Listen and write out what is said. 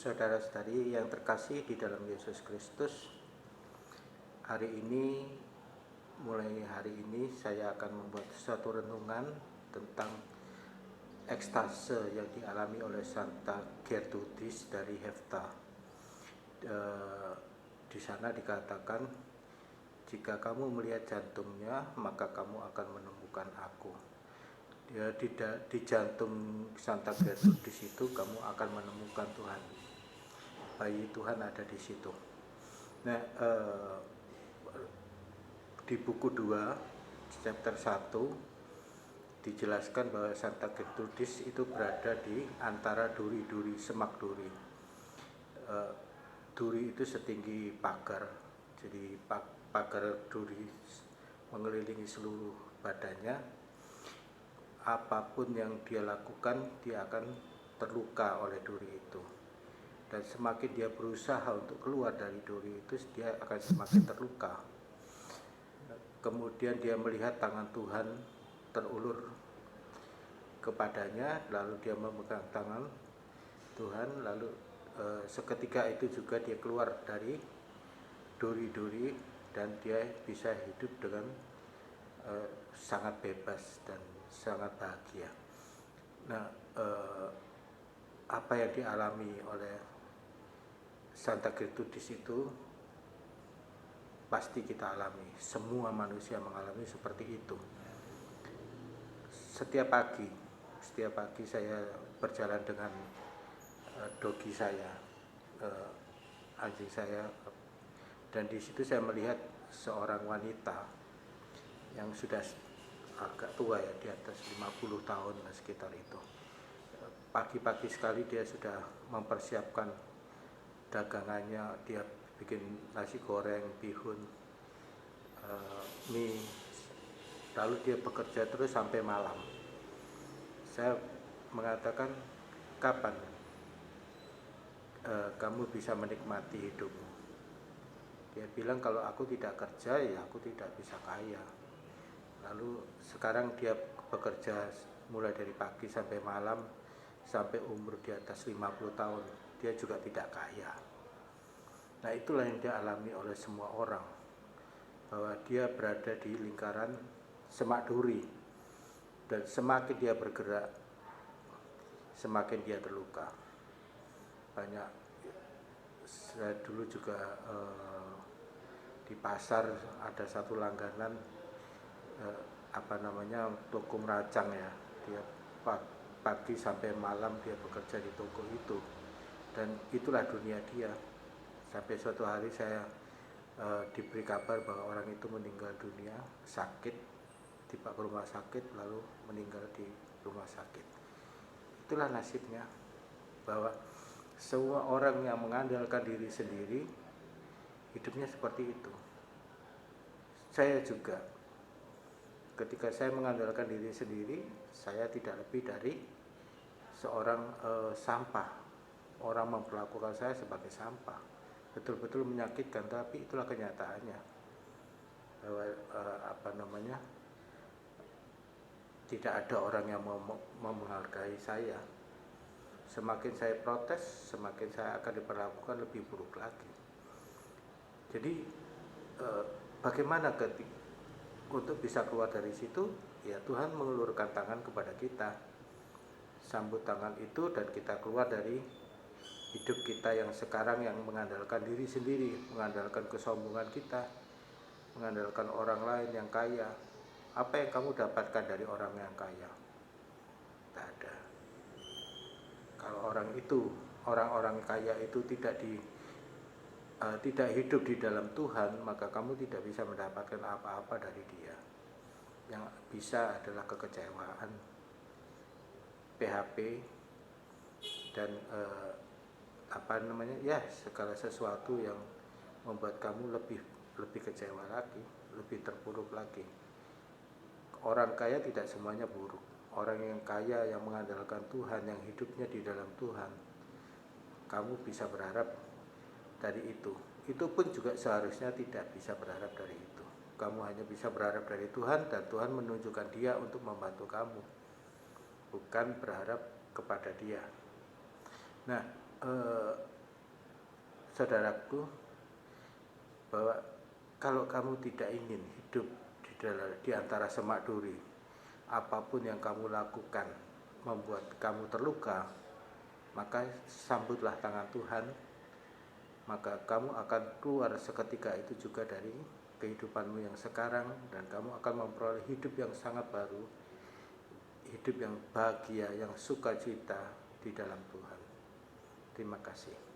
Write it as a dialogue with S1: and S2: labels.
S1: Saudara-saudari yang terkasih di dalam Yesus Kristus, hari ini, mulai hari ini saya akan membuat suatu renungan tentang ekstase yang dialami oleh Santa Gertrudis dari Hefta. Di sana dikatakan, jika kamu melihat jantungnya, maka kamu akan menemukan aku. Di jantung Santa Gertrudis itu kamu akan menemukan Tuhan. Bayi Tuhan ada di situ. Nah, di buku 2, chapter 1, dijelaskan bahwa Santa Gertrudis itu berada di antara duri-duri, semak duri. Duri itu setinggi pagar, jadi pagar duri mengelilingi seluruh badannya. Apapun yang dia lakukan, dia akan terluka oleh duri itu. Dan semakin dia berusaha untuk keluar dari duri itu, dia akan semakin terluka. Kemudian dia melihat tangan Tuhan terulur kepadanya, lalu dia memegang tangan Tuhan, lalu seketika itu juga dia keluar dari duri-duri dan dia bisa hidup dengan sangat bebas dan sangat bahagia. Nah, apa yang dialami oleh Santa Gertrudis itu pasti kita alami. Semua manusia mengalami seperti itu. Setiap pagi saya berjalan dengan dogi saya, anjing saya, dan di situ saya melihat seorang wanita yang sudah agak tua ya, di atas 50 tahun sekitar itu. Pagi-pagi sekali dia sudah mempersiapkan dagangannya, dia bikin nasi goreng, bihun, mie, lalu dia bekerja terus sampai malam. Saya mengatakan, kapan kamu bisa menikmati hidupmu? Dia bilang, kalau aku tidak kerja ya aku tidak bisa kaya. Lalu sekarang dia bekerja mulai dari pagi sampai malam, sampai umur di atas 50 tahun, dia juga tidak kaya. Nah, itulah yang dialami oleh semua orang, bahwa dia berada di lingkaran semak duri, dan semakin dia bergerak, semakin dia terluka. Banyak, saya dulu juga di pasar ada satu langganan, toko meracang ya, dia pagi sampai malam dia bekerja di toko itu, dan itulah dunia dia. Sampai suatu hari saya diberi kabar bahwa orang itu meninggal dunia, sakit, tiba ke rumah sakit, lalu meninggal di rumah sakit. Itulah nasibnya, bahwa semua orang yang mengandalkan diri sendiri, hidupnya seperti itu. Saya juga, ketika saya mengandalkan diri sendiri, saya tidak lebih dari seorang sampah. Orang memperlakukan saya sebagai sampah. Betul-betul menyakitkan, tapi itulah kenyataannya, bahwa tidak ada orang yang mau menghargai saya. Semakin saya protes, semakin saya akan diperlakukan lebih buruk lagi. Jadi bagaimana untuk bisa keluar dari situ? Ya, Tuhan mengulurkan tangan kepada kita, sambut tangan itu, dan kita keluar dari hidup kita yang sekarang yang mengandalkan diri sendiri, mengandalkan kesombongan kita, mengandalkan orang lain yang kaya. Apa yang kamu dapatkan dari orang yang kaya? Tidak ada. Kalau orang-orang kaya itu tidak hidup di dalam Tuhan, maka kamu tidak bisa mendapatkan apa-apa dari dia. Yang bisa adalah kekecewaan, PHP, dan segala sesuatu yang membuat kamu lebih kecewa lagi, lebih terpuruk lagi. Orang kaya tidak semuanya buruk. Orang yang kaya, yang mengandalkan Tuhan, yang hidupnya di dalam Tuhan, kamu bisa berharap dari itu. Itu pun juga seharusnya tidak bisa berharap dari itu. Kamu hanya bisa berharap dari Tuhan, dan Tuhan menunjukkan Dia untuk membantu kamu, bukan berharap kepada Dia. Nah, saudaraku, bahwa kalau kamu tidak ingin hidup di antara semak duri, apapun yang kamu lakukan membuat kamu terluka, maka sambutlah tangan Tuhan, maka kamu akan keluar seketika itu juga dari kehidupanmu yang sekarang, dan kamu akan memperoleh hidup yang sangat baru, hidup yang bahagia, yang sukacita di dalam Tuhan. Terima kasih.